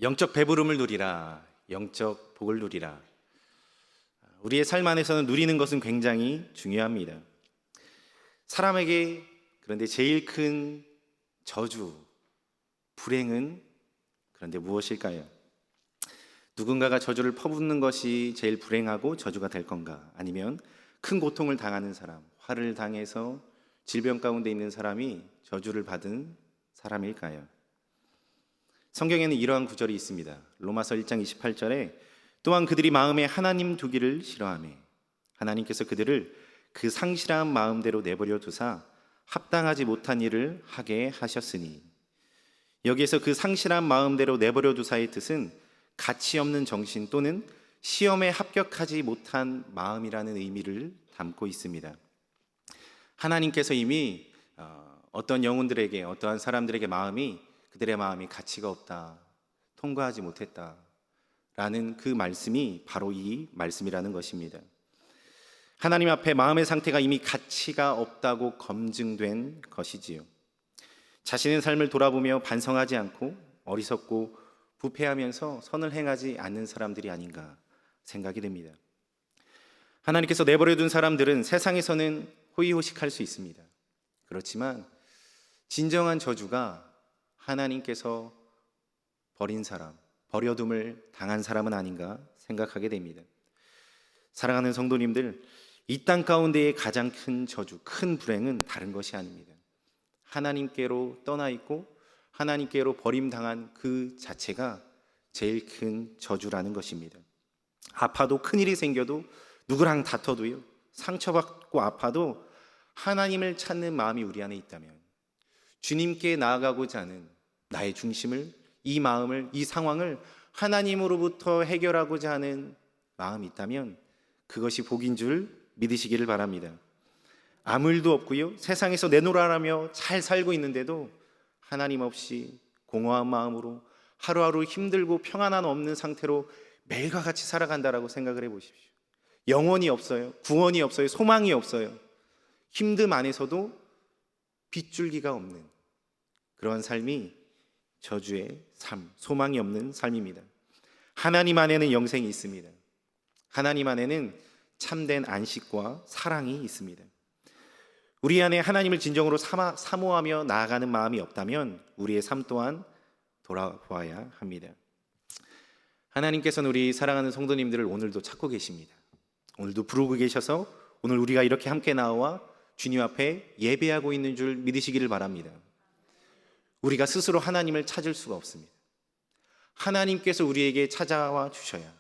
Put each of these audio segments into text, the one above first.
영적 배부름을 누리라, 영적 복을 누리라. 우리의 삶 안에서는 누리는 것은 굉장히 중요합니다. 사람에게 그런데 제일 큰 저주, 불행은 그런데 무엇일까요? 누군가가 저주를 퍼붓는 것이 제일 불행하고 저주가 될 건가? 아니면 큰 고통을 당하는 사람, 화를 당해서 질병 가운데 있는 사람이 저주를 받은 사람일까요? 성경에는 이러한 구절이 있습니다. 로마서 1장 28절에 또한 그들이 마음에 하나님 두기를 싫어하며 하나님께서 그들을 그 상실한 마음대로 내버려 두사 합당하지 못한 일을 하게 하셨으니, 여기에서 그 상실한 마음대로 내버려 두사의 뜻은 가치 없는 정신 또는 시험에 합격하지 못한 마음이라는 의미를 담고 있습니다. 하나님께서 이미 어떤 영혼들에게, 어떠한 사람들에게 그들의 마음이 가치가 없다, 통과하지 못했다 라는 그 말씀이 바로 이 말씀이라는 것입니다. 하나님 앞에 마음의 상태가 이미 가치가 없다고 검증된 것이지요. 자신의 삶을 돌아보며 반성하지 않고 어리석고 부패하면서 선을 행하지 않는 사람들이 아닌가 생각이 됩니다. 하나님께서 내버려둔 사람들은 세상에서는 호의호식할 수 있습니다. 그렇지만 진정한 저주가 하나님께서 버린 사람, 버려둠을 당한 사람은 아닌가 생각하게 됩니다. 사랑하는 성도님들, 이 땅 가운데의 가장 큰 저주, 큰 불행은 다른 것이 아닙니다. 하나님께로 떠나 있고 하나님께로 버림당한 그 자체가 제일 큰 저주라는 것입니다. 아파도, 큰일이 생겨도, 누구랑 다퉈도요, 상처받고 아파도 하나님을 찾는 마음이 우리 안에 있다면, 주님께 나아가고자 하는 나의 중심을, 이 마음을, 이 상황을 하나님으로부터 해결하고자 하는 마음이 있다면 그것이 복인 줄 믿으시기를 바랍니다. 아무 일도 없고요, 세상에서 내놓으라며 잘 살고 있는데도 하나님 없이 공허한 마음으로 하루하루 힘들고 평안함 없는 상태로 매일과 같이 살아간다라고 생각을 해보십시오. 영혼이 없어요, 구원이 없어요, 소망이 없어요. 힘듦 안에서도 빗줄기가 없는 그런 삶이 저주의 삶, 소망이 없는 삶입니다. 하나님 안에는 영생이 있습니다. 하나님 안에는 참된 안식과 사랑이 있습니다. 우리 안에 하나님을 진정으로 사모하며 나아가는 마음이 없다면 우리의 삶 또한 돌아보아야 합니다. 하나님께서는 우리 사랑하는 성도님들을 오늘도 찾고 계십니다. 오늘도 부르고 계셔서 오늘 우리가 이렇게 함께 나와 주님 앞에 예배하고 있는 줄 믿으시기를 바랍니다. 우리가 스스로 하나님을 찾을 수가 없습니다. 하나님께서 우리에게 찾아와 주셔야,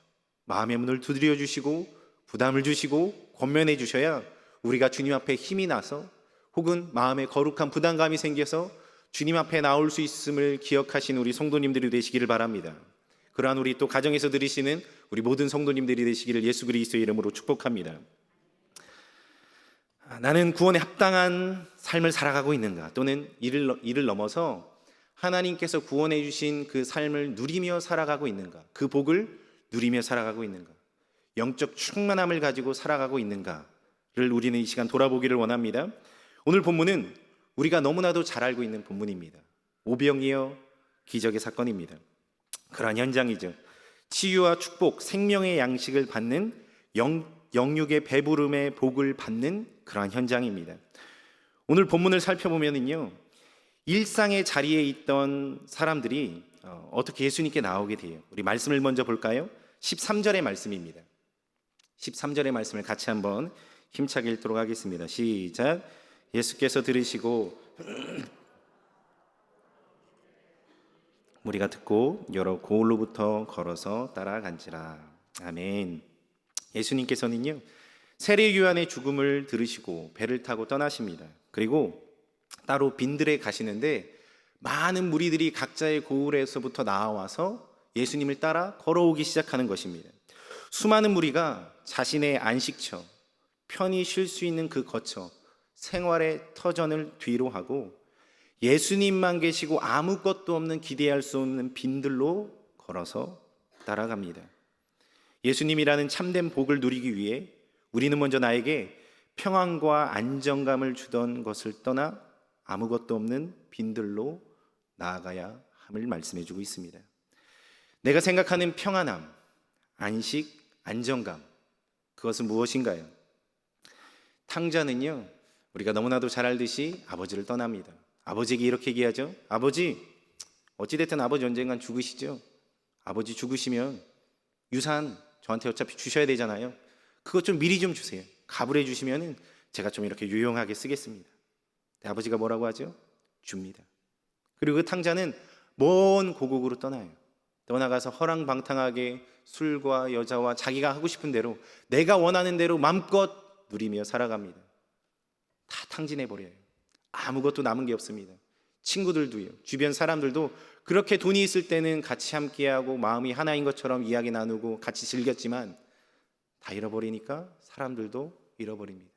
마음의 문을 두드려 주시고 부담을 주시고 권면해 주셔야 우리가 주님 앞에 힘이 나서, 혹은 마음에 거룩한 부담감이 생겨서 주님 앞에 나올 수 있음을 기억하신 우리 성도님들이 되시기를 바랍니다. 그러한 우리 또 가정에서 들으시는 우리 모든 성도님들이 되시기를 예수 그리스도의 이름으로 축복합니다. 나는 구원에 합당한 삶을 살아가고 있는가, 또는 이를 넘어서 하나님께서 구원해 주신 그 삶을 누리며 살아가고 있는가, 그 복을 누리며 살아가고 있는가, 영적 충만함을 가지고 살아가고 있는가를 우리는 이 시간 돌아보기를 원합니다. 오늘 본문은 우리가 너무나도 잘 알고 있는 본문입니다. 오병이어 기적의 사건입니다. 그러한 현장이죠. 치유와 축복, 생명의 양식을 받는, 영육의 배부름의 복을 받는 그러한 현장입니다. 오늘 본문을 살펴보면요, 일상의 자리에 있던 사람들이 어떻게 예수님께 나오게 돼요. 우리 말씀을 먼저 볼까요? 13절의 말씀입니다. 13절의 말씀을 같이 한번 힘차게 읽도록 하겠습니다. 시작. 예수께서 들으시고 무리가 듣고 여러 고을로부터 걸어서 따라간지라. 아멘. 예수님께서는요, 세례 요한의 죽음을 들으시고 배를 타고 떠나십니다. 그리고 따로 빈들에 가시는데 많은 무리들이 각자의 고을에서부터 나와서 예수님을 따라 걸어오기 시작하는 것입니다. 수많은 무리가 자신의 안식처, 편히 쉴 수 있는 그 거처, 생활의 터전을 뒤로 하고 예수님만 계시고 아무것도 없는, 기대할 수 없는 빈들로 걸어서 따라갑니다. 예수님이라는 참된 복을 누리기 위해 우리는 먼저 나에게 평안과 안정감을 주던 것을 떠나 아무것도 없는 빈들로 나아가야 함을 말씀해 주고 있습니다. 내가 생각하는 평안함, 안식, 안정감, 그것은 무엇인가요? 탕자는요, 우리가 너무나도 잘 알듯이 아버지를 떠납니다. 아버지에게 이렇게 얘기하죠. 아버지, 어찌됐든 아버지 언젠간 죽으시죠. 아버지 죽으시면 유산 저한테 어차피 주셔야 되잖아요. 그것 좀 미리 좀 주세요. 가불해 주시면 제가 좀 이렇게 유용하게 쓰겠습니다. 아버지가 뭐라고 하죠? 줍니다. 그리고 그 탕자는 먼 고국으로 떠나요. 떠나가서 허랑방탕하게 술과 여자와 자기가 하고 싶은 대로, 내가 원하는 대로 마음껏 누리며 살아갑니다. 다 탕진해버려요. 아무것도 남은 게 없습니다. 친구들도요, 주변 사람들도 그렇게 돈이 있을 때는 같이 함께하고 마음이 하나인 것처럼 이야기 나누고 같이 즐겼지만 다 잃어버리니까 사람들도 잃어버립니다.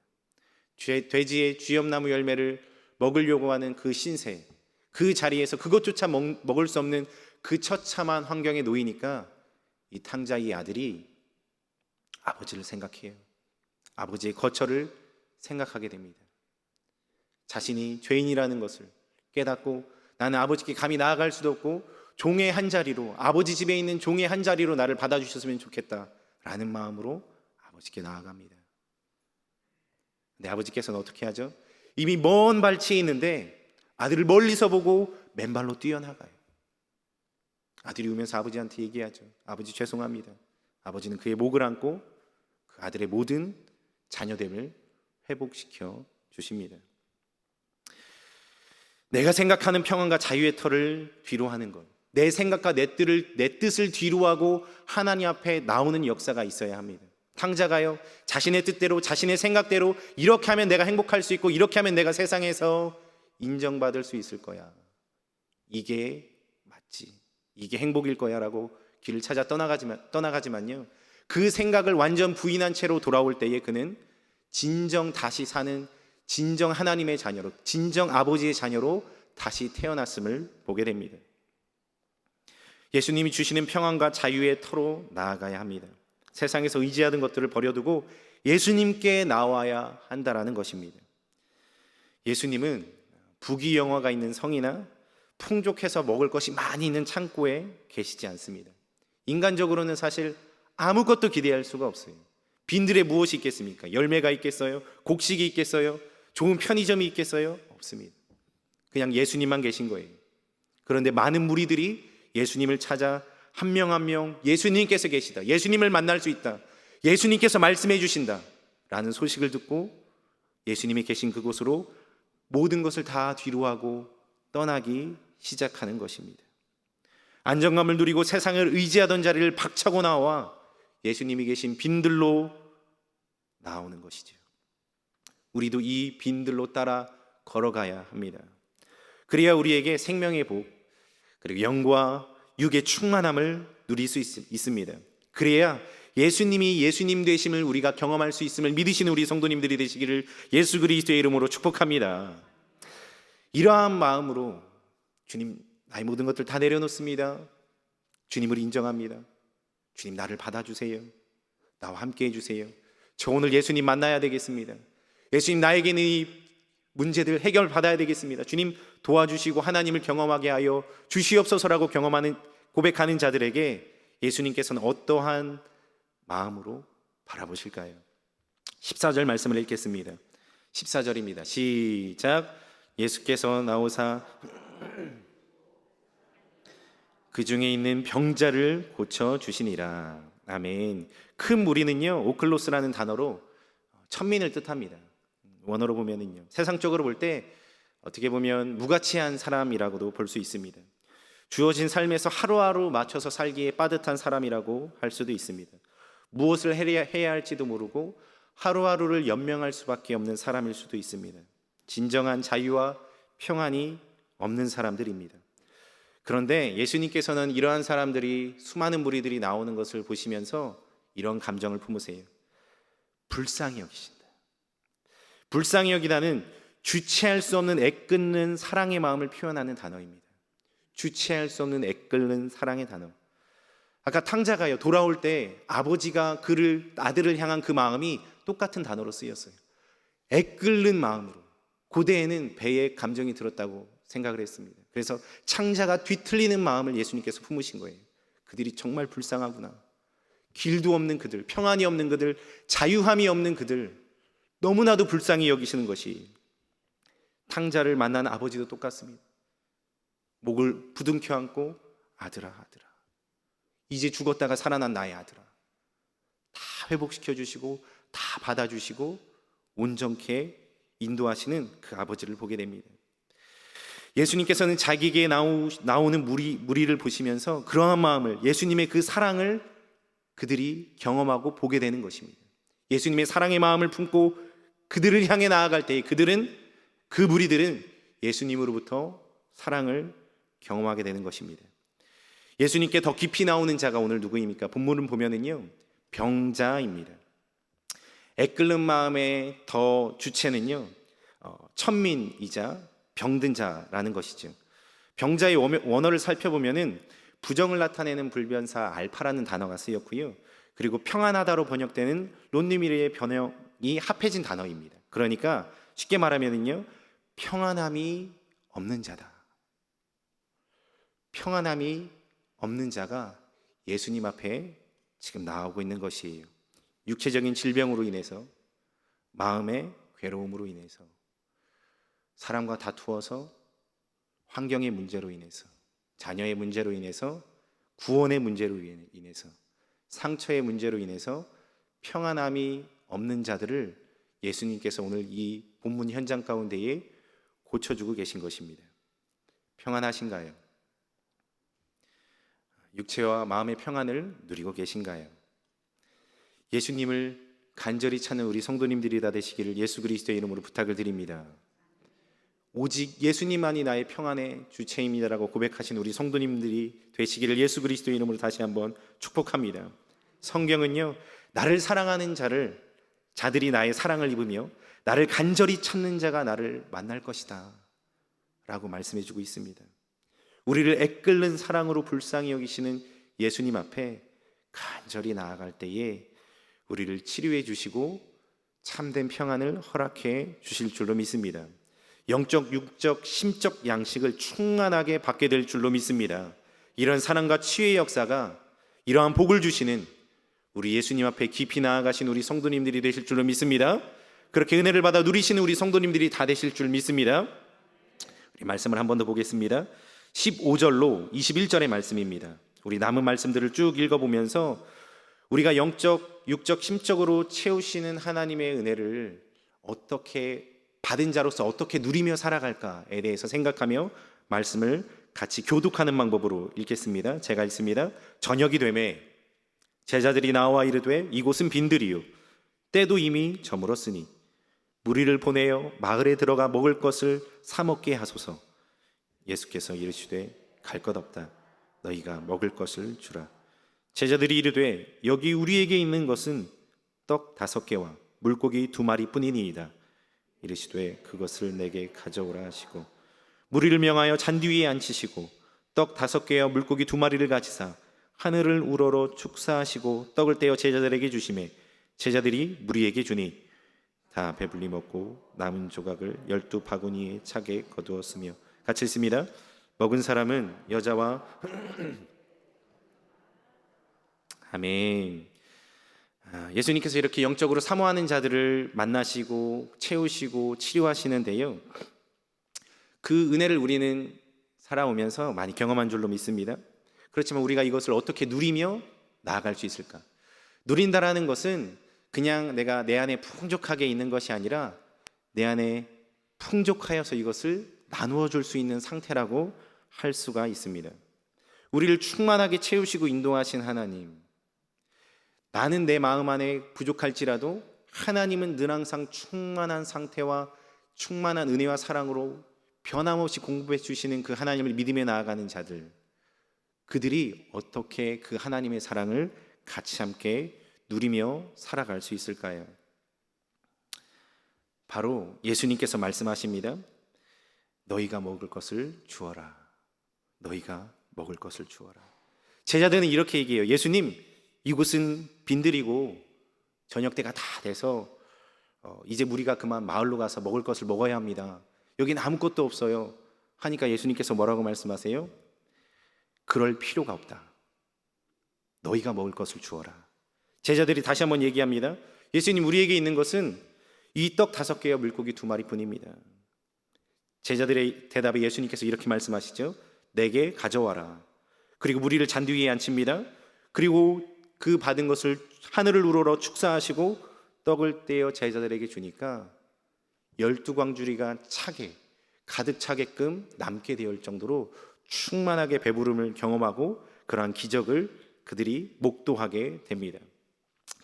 돼지의 쥐염나무 열매를 먹으려고 하는 그 신세, 그 자리에서 그것조차 먹을 수 없는 그 처참한 환경에 놓이니까 이 탕자의 아들이 아버지를 생각해요. 아버지의 거처를 생각하게 됩니다. 자신이 죄인이라는 것을 깨닫고 나는 아버지께 감히 나아갈 수도 없고 종의 한 자리로, 아버지 집에 있는 종의 한 자리로 나를 받아주셨으면 좋겠다라는 마음으로 아버지께 나아갑니다. 근데 아버지께서는 어떻게 하죠? 이미 먼 발치에 있는데 아들을 멀리서 보고 맨발로 뛰어나가요. 아들이 오면서 아버지한테 얘기하죠. 아버지 죄송합니다. 아버지는 그의 목을 안고 그 아들의 모든 자녀됨을 회복시켜 주십니다. 내가 생각하는 평안과 자유의 터를 뒤로 하는 것, 내 생각과 내 뜻을 뒤로 하고 하나님 앞에 나오는 역사가 있어야 합니다. 탕자가요, 자신의 뜻대로 자신의 생각대로 이렇게 하면 내가 행복할 수 있고 이렇게 하면 내가 세상에서 인정받을 수 있을 거야, 이게 맞지, 이게 행복일 거야 라고 길을 찾아 떠나가지만요, 그 생각을 완전 부인한 채로 돌아올 때에 그는 진정 다시 사는 진정 하나님의 자녀로, 진정 아버지의 자녀로 다시 태어났음을 보게 됩니다. 예수님이 주시는 평안과 자유의 터로 나아가야 합니다. 세상에서 의지하던 것들을 버려두고 예수님께 나와야 한다라는 것입니다. 예수님은 부귀영화가 있는 성이나 풍족해서 먹을 것이 많이 있는 창고에 계시지 않습니다. 인간적으로는 사실 아무것도 기대할 수가 없어요. 빈들에 무엇이 있겠습니까? 열매가 있겠어요? 곡식이 있겠어요? 좋은 편의점이 있겠어요? 없습니다. 그냥 예수님만 계신 거예요. 그런데 많은 무리들이 예수님을 찾아 한 명 한 명 예수님께서 계시다, 예수님을 만날 수 있다, 예수님께서 말씀해 주신다 라는 소식을 듣고 예수님이 계신 그곳으로 모든 것을 다 뒤로하고 떠나기 시작하는 것입니다. 안정감을 누리고 세상을 의지하던 자리를 박차고 나와 예수님이 계신 빈들로 나오는 것이죠. 우리도 이 빈들로 따라 걸어가야 합니다. 그래야 우리에게 생명의 복, 그리고 영과 육의 충만함을 누릴 수 있습니다. 그래야 예수님이 예수님 되심을 우리가 경험할 수 있음을 믿으시는 우리 성도님들이 되시기를 예수 그리스도의 이름으로 축복합니다. 이러한 마음으로 주님, 나의 모든 것들 다 내려놓습니다. 주님을 인정합니다. 주님, 나를 받아주세요. 나와 함께 해주세요. 저 오늘 예수님 만나야 되겠습니다. 예수님, 나에게는 이 문제들 해결받아야 되겠습니다. 주님 도와주시고 하나님을 경험하게 하여 주시옵소서라고 고백하는 자들에게 예수님께서는 어떠한 마음으로 바라보실까요? 14절 말씀을 읽겠습니다. 14절입니다. 시작. 예수께서 나오사 그 중에 있는 병자를 고쳐주시니라. 아멘. 큰 무리는요, 오클로스라는 단어로 천민을 뜻합니다. 원어로 보면은요, 세상적으로 볼 때 어떻게 보면 무가치한 사람이라고도 볼 수 있습니다. 주어진 삶에서 하루하루 맞춰서 살기에 빠듯한 사람이라고 할 수도 있습니다. 무엇을 해야 할지도 모르고 하루하루를 연명할 수밖에 없는 사람일 수도 있습니다. 진정한 자유와 평안이 없는 사람들입니다. 그런데 예수님께서는 이러한 사람들이, 수많은 무리들이 나오는 것을 보시면서 이런 감정을 품으세요. 불쌍히 여기신다. 불쌍히 여기다는 주체할 수 없는 애끓는 사랑의 마음을 표현하는 단어입니다. 주체할 수 없는 애끓는 사랑의 단어. 아까 탕자가요, 돌아올 때 아버지가 아들을 향한 그 마음이 똑같은 단어로 쓰였어요. 애끓는 마음으로. 고대에는 배에 감정이 들었다고 생각을 했습니다. 그래서 창자가 뒤틀리는 마음을 예수님께서 품으신 거예요. 그들이 정말 불쌍하구나. 길도 없는 그들, 평안이 없는 그들, 자유함이 없는 그들, 너무나도 불쌍히 여기시는 것이 탕자를 만난 아버지도 똑같습니다. 목을 부둥켜 안고 아들아, 아들아, 이제 죽었다가 살아난 나의 아들아, 다 회복시켜 주시고 다 받아주시고 온전케 인도하시는 그 아버지를 보게 됩니다. 예수님께서는 자기에게 나오는 무리를 보시면서 그러한 마음을, 예수님의 그 사랑을 그들이 경험하고 보게 되는 것입니다. 예수님의 사랑의 마음을 품고 그들을 향해 나아갈 때 그 무리들은 예수님으로부터 사랑을 경험하게 되는 것입니다. 예수님께 더 깊이 나오는 자가 오늘 누구입니까? 본문을 보면은요, 병자입니다. 애끓는 마음의 더 주체는요, 천민이자 병든 자라는 것이죠. 병자의 원어를 살펴보면은 부정을 나타내는 불변사 알파라는 단어가 쓰였고요, 그리고 평안하다로 번역되는 론니미르의 번역이 합해진 단어입니다. 그러니까 쉽게 말하면은요, 평안함이 없는 자다. 평안함이 없는 자가 예수님 앞에 지금 나오고 있는 것이에요. 육체적인 질병으로 인해서, 마음의 괴로움으로 인해서, 사람과 다투어서, 환경의 문제로 인해서, 자녀의 문제로 인해서, 구원의 문제로 인해서, 상처의 문제로 인해서 평안함이 없는 자들을 예수님께서 오늘 이 본문 현장 가운데에 고쳐주고 계신 것입니다. 평안하신가요? 육체와 마음의 평안을 누리고 계신가요? 예수님을 간절히 찾는 우리 성도님들이 다 되시기를 예수 그리스도의 이름으로 부탁을 드립니다. 오직 예수님만이 나의 평안의 주체입니다라고 고백하신 우리 성도님들이 되시기를 예수 그리스도의 이름으로 다시 한번 축복합니다. 성경은요, 나를 사랑하는 자들이 나의 사랑을 입으며 나를 간절히 찾는 자가 나를 만날 것이다 라고 말씀해 주고 있습니다. 우리를 애끓는 사랑으로 불쌍히 여기시는 예수님 앞에 간절히 나아갈 때에 우리를 치료해 주시고 참된 평안을 허락해 주실 줄로 믿습니다. 영적, 육적, 심적 양식을 충만하게 받게 될 줄로 믿습니다. 이런 사랑과 치유의 역사가, 이러한 복을 주시는 우리 예수님 앞에 깊이 나아가신 우리 성도님들이 되실 줄로 믿습니다. 그렇게 은혜를 받아 누리시는 우리 성도님들이 다 되실 줄 믿습니다. 우리 말씀을 한 번 더 보겠습니다. 15절로 21절의 말씀입니다. 우리 남은 말씀들을 쭉 읽어보면서 우리가 영적, 육적, 심적으로 채우시는 하나님의 은혜를 어떻게 받은 자로서 어떻게 누리며 살아갈까에 대해서 생각하며 말씀을 같이 교독하는 방법으로 읽겠습니다. 제가 읽습니다. 저녁이 되매 제자들이 나와 이르되 이곳은 빈들이요 때도 이미 저물었으니 무리를 보내어 마을에 들어가 먹을 것을 사 먹게 하소서. 예수께서 이르시되 갈 것 없다. 너희가 먹을 것을 주라. 제자들이 이르되 여기 우리에게 있는 것은 떡 5개와 물고기 2마리 뿐이니이다. 이르시되 그것을 내게 가져오라 하시고 무리를 명하여 잔디 위에 앉히시고 떡 5개와 물고기 2마리를 가지사 하늘을 우러러 축사하시고 떡을 떼어 제자들에게 주시매 제자들이 무리에게 주니 다 배불리 먹고 남은 조각을 12바구니에 차게 거두었으며. 같이 읽습니다. 먹은 사람은 여자와 아멘. 예수님께서 이렇게 영적으로 사모하는 자들을 만나시고 채우시고 치료하시는데요, 그 은혜를 우리는 살아오면서 많이 경험한 줄로 믿습니다. 그렇지만 우리가 이것을 어떻게 누리며 나아갈 수 있을까? 누린다라는 것은 그냥 내가 내 안에 풍족하게 있는 것이 아니라 내 안에 풍족하여서 이것을 나누어 줄 수 있는 상태라고 할 수가 있습니다. 우리를 충만하게 채우시고 인도하신 하나님, 나는 내 마음 안에 부족할지라도 하나님은 늘 항상 충만한 상태와 충만한 은혜와 사랑으로 변함없이 공급해 주시는 그 하나님을 믿음에 나아가는 자들, 그들이 어떻게 그 하나님의 사랑을 같이 함께 누리며 살아갈 수 있을까요? 바로 예수님께서 말씀하십니다. 너희가 먹을 것을 주어라. 너희가 먹을 것을 주어라. 제자들은 이렇게 얘기해요. 예수님, 이곳은 빈들이고 저녁 때가 다 돼서 이제 우리가 그만 마을로 가서 먹을 것을 먹어야 합니다. 여기는 아무것도 없어요. 하니까 예수님께서 뭐라고 말씀하세요? 그럴 필요가 없다. 너희가 먹을 것을 주어라. 제자들이 다시 한번 얘기합니다. 예수님, 우리에게 있는 것은 이 떡 5개와 물고기 2마리뿐입니다. 제자들의 대답에 예수님께서 이렇게 말씀하시죠. 내게 가져와라. 그리고 무리를 잔디 위에 앉힙니다. 그리고 그 받은 것을 하늘을 우러러 축사하시고 떡을 떼어 제자들에게 주니까 12광주리가 차게 가득 차게끔 남게 되었을 정도로 충만하게 배부름을 경험하고 그러한 기적을 그들이 목도하게 됩니다.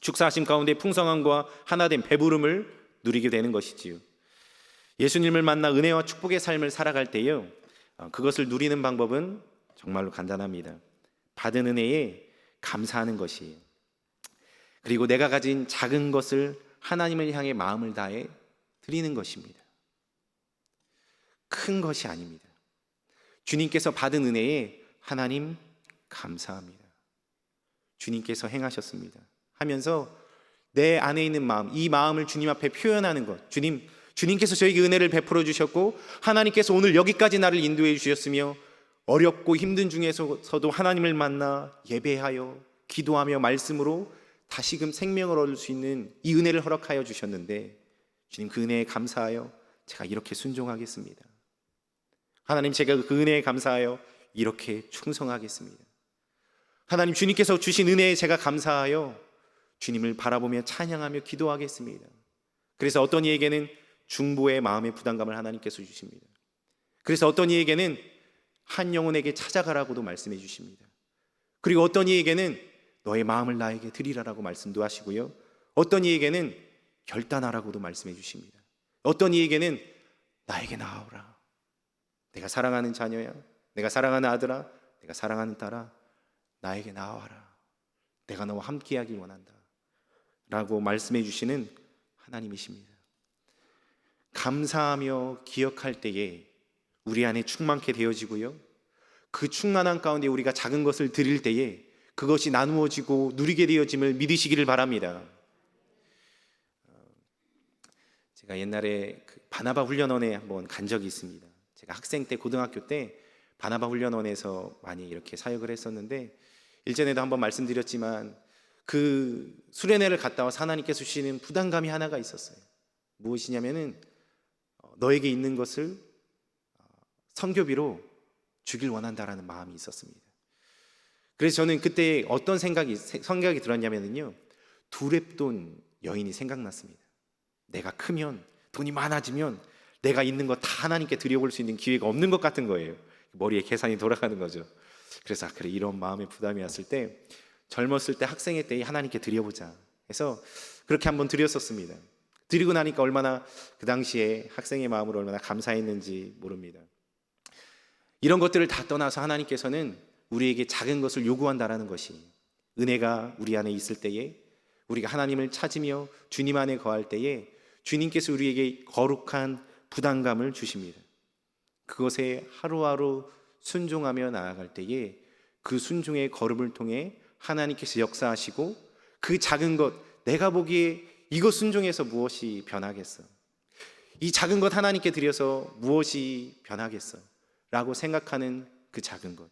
축사하심 가운데 풍성함과 하나된 배부름을 누리게 되는 것이지요. 예수님을 만나 은혜와 축복의 삶을 살아갈 때요, 그것을 누리는 방법은 정말로 간단합니다. 받은 은혜에 감사하는 것이에요. 그리고 내가 가진 작은 것을 하나님을 향해 마음을 다해 드리는 것입니다. 큰 것이 아닙니다. 주님께서 받은 은혜에 하나님 감사합니다. 주님께서 행하셨습니다 하면서 내 안에 있는 마음, 이 마음을 주님 앞에 표현하는 것. 주님께서 저에게 은혜를 베풀어 주셨고 하나님께서 오늘 여기까지 나를 인도해 주셨으며 어렵고 힘든 중에서도 하나님을 만나 예배하여 기도하며 말씀으로 다시금 생명을 얻을 수 있는 이 은혜를 허락하여 주셨는데, 주님, 그 은혜에 감사하여 제가 이렇게 순종하겠습니다. 하나님, 제가 그 은혜에 감사하여 이렇게 충성하겠습니다. 하나님, 주님께서 주신 은혜에 제가 감사하여 주님을 바라보며 찬양하며 기도하겠습니다. 그래서 어떤 이에게는 중보의 마음의 부담감을 하나님께서 주십니다. 그래서 어떤 이에게는 한 영혼에게 찾아가라고도 말씀해 주십니다. 그리고 어떤 이에게는 너의 마음을 나에게 드리라라고 말씀도 하시고요, 어떤 이에게는 결단하라고도 말씀해 주십니다. 어떤 이에게는 나에게 나아오라. 내가 사랑하는 자녀야, 내가 사랑하는 아들아, 내가 사랑하는 딸아, 나에게 나아와라. 내가 너와 함께하길 원한다 라고 말씀해 주시는 하나님이십니다. 감사하며 기억할 때에 우리 안에 충만케 되어지고요, 그 충만한 가운데 우리가 작은 것을 드릴 때에 그것이 나누어지고 누리게 되어짐을 믿으시기를 바랍니다. 제가 옛날에 바나바 훈련원에 한번 간 적이 있습니다. 제가 학생 때, 고등학교 때 바나바 훈련원에서 많이 이렇게 사역을 했었는데, 일전에도 한번 말씀드렸지만 그 수련회를 갔다 와서 하나님께서 주시는 부담감이 하나가 있었어요. 무엇이냐면은 너에게 있는 것을 선교비로 주길 원한다라는 마음이 있었습니다. 그래서 저는 그때 어떤 생각이 들었냐면요, 두렙돈 여인이 생각났습니다. 내가 크면, 돈이 많아지면 내가 있는 거 다 하나님께 드려볼 수 있는 기회가 없는 것 같은 거예요. 머리에 계산이 돌아가는 거죠. 그래서 그래, 이런 마음의 부담이 왔을 때, 젊었을 때, 학생의 때 하나님께 드려보자 해서 그렇게 한번 드렸었습니다. 드리고 나니까 얼마나 그 당시에 학생의 마음으로 얼마나 감사했는지 모릅니다. 이런 것들을 다 떠나서 하나님께서는 우리에게 작은 것을 요구한다라는 것이, 은혜가 우리 안에 있을 때에, 우리가 하나님을 찾으며 주님 안에 거할 때에 주님께서 우리에게 거룩한 부담감을 주십니다. 그것에 하루하루 순종하며 나아갈 때에 그 순종의 걸음을 통해 하나님께서 역사하시고, 그 작은 것, 내가 보기에 이것 순종해서 무엇이 변하겠어, 이 작은 것 하나님께 드려서 무엇이 변하겠어 라고 생각하는 그 작은 것,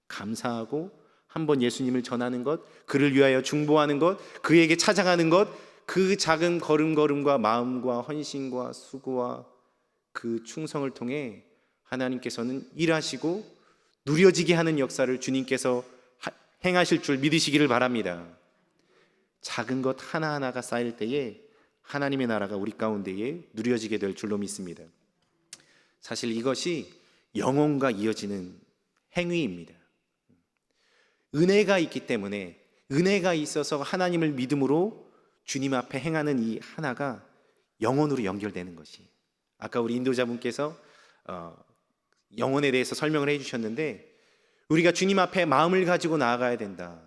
감사하고 한번 예수님을 전하는 것, 그를 위하여 중보하는 것, 그에게 찾아가는 것, 그 작은 걸음걸음과 마음과 헌신과 수고와 그 충성을 통해 하나님께서는 일하시고 누려지게 하는 역사를 주님께서 행하실 줄 믿으시기를 바랍니다. 작은 것 하나하나가 쌓일 때에 하나님의 나라가 우리 가운데에 누려지게 될 줄로 믿습니다. 사실 이것이 영혼과 이어지는 행위입니다. 은혜가 있기 때문에, 은혜가 있어서 하나님을 믿음으로 주님 앞에 행하는 이 하나가 영혼으로 연결되는 것이, 아까 우리 인도자분께서 영혼에 대해서 설명을 해주셨는데, 우리가 주님 앞에 마음을 가지고 나아가야 된다.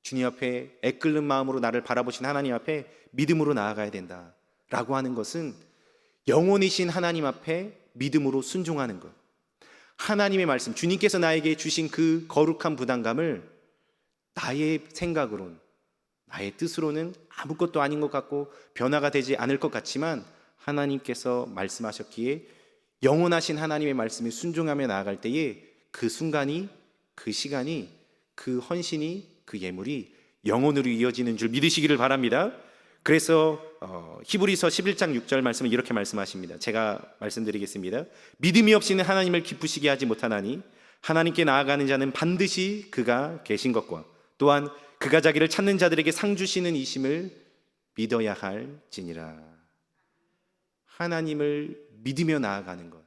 주님 앞에 애끓는 마음으로 나를 바라보신 하나님 앞에 믿음으로 나아가야 된다 라고 하는 것은 영원이신 하나님 앞에 믿음으로 순종하는 것, 하나님의 말씀, 주님께서 나에게 주신 그 거룩한 부담감을 나의 생각으로는, 나의 뜻으로는 아무것도 아닌 것 같고 변화가 되지 않을 것 같지만, 하나님께서 말씀하셨기에 영원하신 하나님의 말씀에 순종하며 나아갈 때에 그 순간이, 그 시간이, 그 헌신이 그 예물이 영혼으로 이어지는 줄 믿으시기를 바랍니다. 그래서 히브리서 11장 6절 말씀은 이렇게 말씀하십니다. 제가 말씀드리겠습니다. 믿음이 없이는 하나님을 기쁘시게 하지 못하나니 하나님께 나아가는 자는 반드시 그가 계신 것과 또한 그가 자기를 찾는 자들에게 상 주시는 이심을 믿어야 할지니라. 하나님을 믿으며 나아가는 것,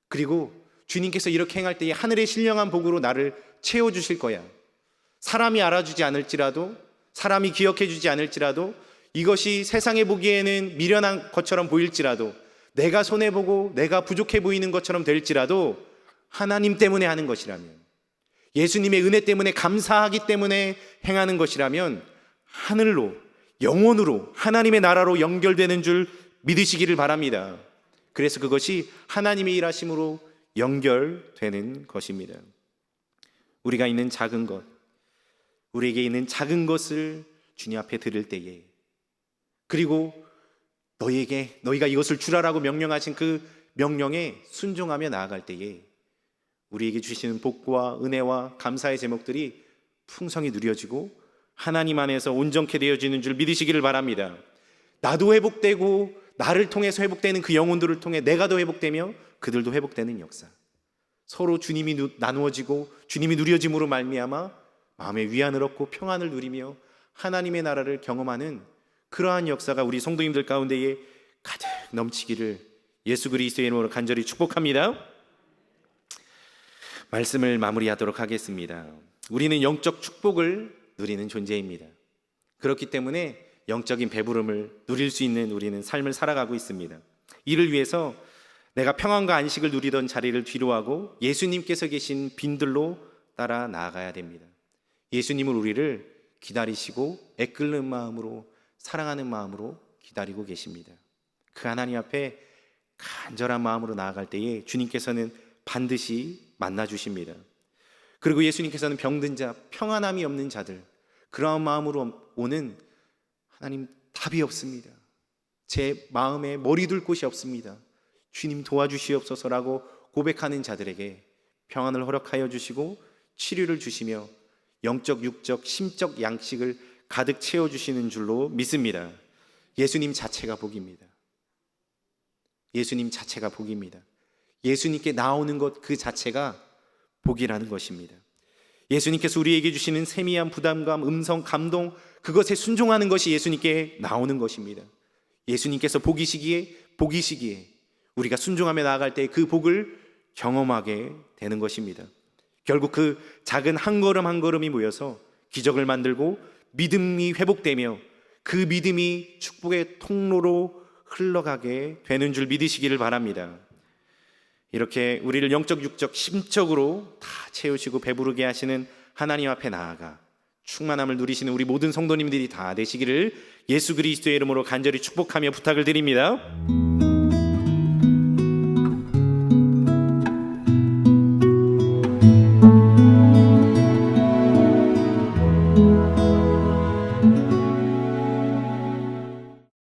그리고 주님께서 이렇게 행할 때에 하늘의 신령한 복으로 나를 채워주실 거야. 사람이 알아주지 않을지라도, 사람이 기억해주지 않을지라도, 이것이 세상에 보기에는 미련한 것처럼 보일지라도, 내가 손해보고 내가 부족해 보이는 것처럼 될지라도 하나님 때문에 하는 것이라면, 예수님의 은혜 때문에 감사하기 때문에 행하는 것이라면 하늘로, 영원으로, 하나님의 나라로 연결되는 줄 믿으시기를 바랍니다. 그래서 그것이 하나님의 일하심으로 연결되는 것입니다. 우리가 있는 작은 것, 우리에게 있는 작은 것을 주님 앞에 드릴 때에, 그리고 너희가 이것을 주라라고 명령하신 그 명령에 순종하며 나아갈 때에 우리에게 주시는 복과 은혜와 감사의 제목들이 풍성히 누려지고 하나님 안에서 온전케 되어지는 줄 믿으시기를 바랍니다. 나도 회복되고 나를 통해서 회복되는 그 영혼들을 통해 내가 더 회복되며 그들도 회복되는 역사, 서로 주님이 나누어지고 주님이 누려짐으로 말미암아 마음의 위안을 얻고 평안을 누리며 하나님의 나라를 경험하는 그러한 역사가 우리 성도님들 가운데에 가득 넘치기를 예수 그리스도의 이름으로 간절히 축복합니다. 말씀을 마무리하도록 하겠습니다. 우리는 영적 축복을 누리는 존재입니다. 그렇기 때문에 영적인 배부름을 누릴 수 있는 우리는 삶을 살아가고 있습니다. 이를 위해서 내가 평안과 안식을 누리던 자리를 뒤로하고 예수님께서 계신 빈들로 따라 나아가야 됩니다. 예수님은 우리를 기다리시고 애끓는 마음으로, 사랑하는 마음으로 기다리고 계십니다. 그 하나님 앞에 간절한 마음으로 나아갈 때에 주님께서는 반드시 만나주십니다. 그리고 예수님께서는 병든 자, 평안함이 없는 자들, 그러한 마음으로 오는 하나님, 답이 없습니다. 제 마음에 머리 둘 곳이 없습니다. 주님 도와주시옵소서라고 고백하는 자들에게 평안을 허락하여 주시고 치료를 주시며 영적, 육적, 심적 양식을 가득 채워주시는 줄로 믿습니다. 예수님 자체가 복입니다. 예수님 자체가 복입니다. 예수님께 나오는 것 그 자체가 복이라는 것입니다. 예수님께서 우리에게 주시는 세미한 부담감, 음성, 감동, 그것에 순종하는 것이 예수님께 나오는 것입니다. 예수님께서 복이시기에 우리가 순종하며 나아갈 때 그 복을 경험하게 되는 것입니다. 결국 그 작은 한 걸음 한 걸음이 모여서 기적을 만들고 믿음이 회복되며 그 믿음이 축복의 통로로 흘러가게 되는 줄 믿으시기를 바랍니다. 이렇게 우리를 영적, 육적, 심적으로 다 채우시고 배부르게 하시는 하나님 앞에 나아가 충만함을 누리시는 우리 모든 성도님들이 다 되시기를 예수 그리스도의 이름으로 간절히 축복하며 부탁을 드립니다.